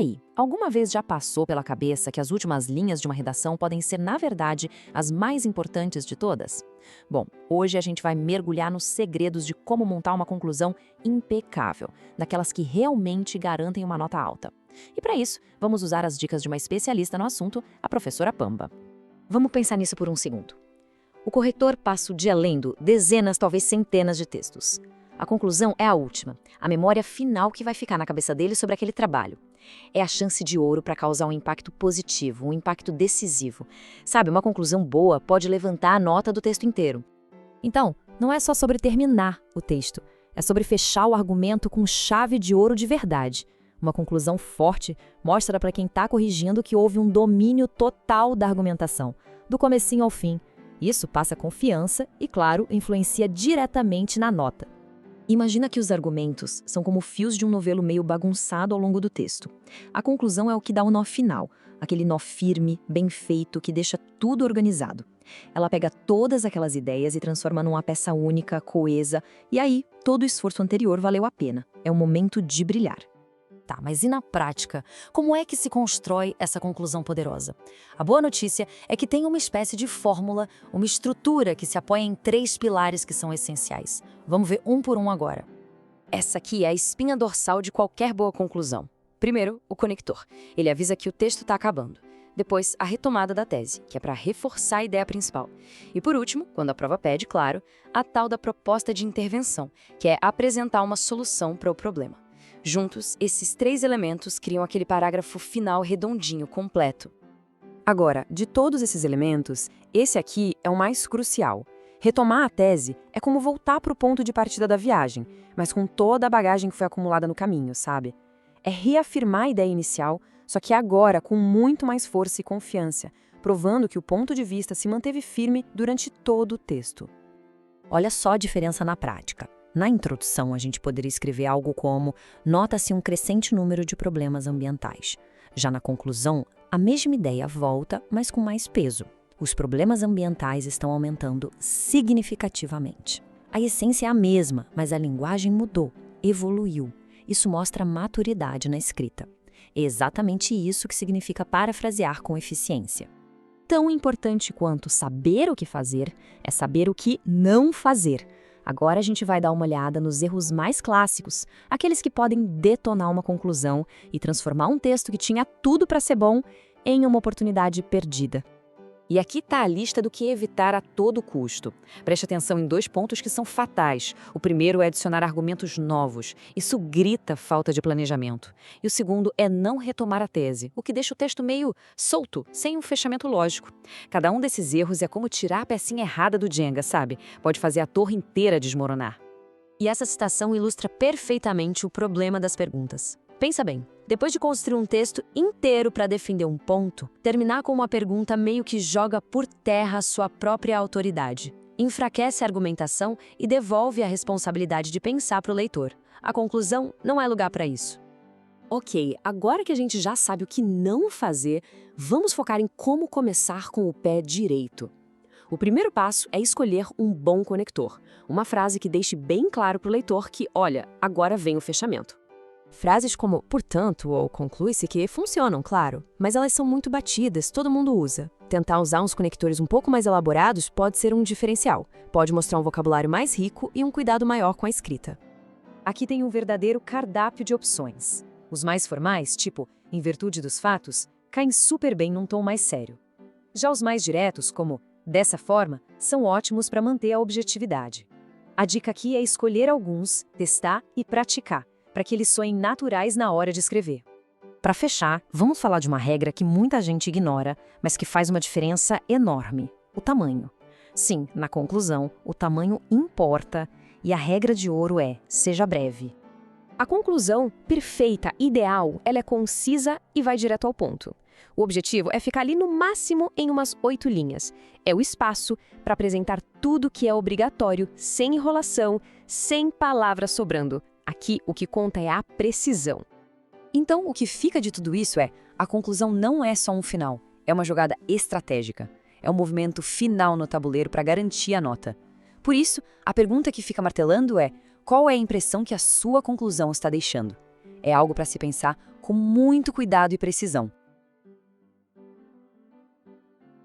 aí, alguma vez já passou pela cabeça que as últimas linhas de uma redação podem ser, na verdade, as mais importantes de todas? Bom, hoje a gente vai mergulhar nos segredos de como montar uma conclusão impecável, daquelas que realmente garantem uma nota alta. E para isso, vamos usar as dicas de uma especialista no assunto, a professora Pamba. Vamos pensar nisso por um segundo. O corretor passa o dia lendo dezenas, talvez centenas de textos. A conclusão é a última, a memória final que vai ficar na cabeça dele sobre aquele trabalho. É a chance de ouro para causar um impacto positivo, um impacto decisivo. Sabe, uma conclusão boa pode levantar a nota do texto inteiro. Então, não é só sobre terminar o texto, é sobre fechar o argumento com chave de ouro de verdade. Uma conclusão forte mostra para quem está corrigindo que houve um domínio total da argumentação, do comecinho ao fim. Isso passa confiança e, claro, influencia diretamente na nota. Imagina que os argumentos são como fios de um novelo meio bagunçado ao longo do texto. A conclusão é o que dá o nó final, aquele nó firme, bem feito, que deixa tudo organizado. Ela pega todas aquelas ideias e transforma numa peça única, coesa, e aí todo o esforço anterior valeu a pena. É o momento de brilhar. Tá, mas e na prática? Como é que se constrói essa conclusão poderosa? A boa notícia é que tem uma espécie de fórmula, uma estrutura que se apoia em 3 pilares que são essenciais. Vamos ver um por um agora. Essa aqui é a espinha dorsal de qualquer boa conclusão. Primeiro, o conector. Ele avisa que o texto está acabando. Depois, a retomada da tese, que é para reforçar a ideia principal. E por último, quando a prova pede, claro, a tal da proposta de intervenção, que é apresentar uma solução para o problema. Juntos, esses 3 elementos criam aquele parágrafo final redondinho, completo. Agora, de todos esses elementos, esse aqui é o mais crucial. Retomar a tese é como voltar para o ponto de partida da viagem, mas com toda a bagagem que foi acumulada no caminho, sabe? É reafirmar a ideia inicial, só que agora com muito mais força e confiança, provando que o ponto de vista se manteve firme durante todo o texto. Olha só a diferença na prática. Na introdução, a gente poderia escrever algo como: nota-se um crescente número de problemas ambientais. Já na conclusão, a mesma ideia volta, mas com mais peso. Os problemas ambientais estão aumentando significativamente. A essência é a mesma, mas a linguagem mudou, evoluiu. Isso mostra maturidade na escrita. É exatamente isso que significa parafrasear com eficiência. Tão importante quanto saber o que fazer é saber o que não fazer. Agora a gente vai dar uma olhada nos erros mais clássicos, aqueles que podem detonar uma conclusão e transformar um texto que tinha tudo para ser bom em uma oportunidade perdida. E aqui está a lista do que evitar a todo custo. Preste atenção em 2 pontos que são fatais. O primeiro é adicionar argumentos novos. Isso grita falta de planejamento. E o segundo é não retomar a tese, o que deixa o texto meio solto, sem um fechamento lógico. Cada um desses erros é como tirar a pecinha errada do Jenga, sabe? Pode fazer a torre inteira desmoronar. E essa citação ilustra perfeitamente o problema das perguntas. Pensa bem, depois de construir um texto inteiro para defender um ponto, terminar com uma pergunta meio que joga por terra a sua própria autoridade. Enfraquece a argumentação e devolve a responsabilidade de pensar para o leitor. A conclusão não é lugar para isso. Ok, agora que a gente já sabe o que não fazer, vamos focar em como começar com o pé direito. O primeiro passo é escolher um bom conector, uma frase que deixe bem claro para o leitor que, olha, agora vem o fechamento. Frases como portanto ou conclui-se que funcionam, claro, mas elas são muito batidas, todo mundo usa. Tentar usar uns conectores um pouco mais elaborados pode ser um diferencial, pode mostrar um vocabulário mais rico e um cuidado maior com a escrita. Aqui tem um verdadeiro cardápio de opções. Os mais formais, tipo em virtude dos fatos, caem super bem num tom mais sério. Já os mais diretos, como dessa forma, são ótimos para manter a objetividade. A dica aqui é escolher alguns, testar e praticar, para que eles soem naturais na hora de escrever. Para fechar, vamos falar de uma regra que muita gente ignora, mas que faz uma diferença enorme: o tamanho. Sim, na conclusão, o tamanho importa, e a regra de ouro é: seja breve. A conclusão perfeita, ideal, ela é concisa e vai direto ao ponto. O objetivo é ficar ali no máximo em umas 8 linhas. É o espaço para apresentar tudo que é obrigatório, sem enrolação, sem palavras sobrando. Aqui, o que conta é a precisão. Então, o que fica de tudo isso é: a conclusão não é só um final, é uma jogada estratégica. É um movimento final no tabuleiro para garantir a nota. Por isso, a pergunta que fica martelando é: qual é a impressão que a sua conclusão está deixando? É algo para se pensar com muito cuidado e precisão.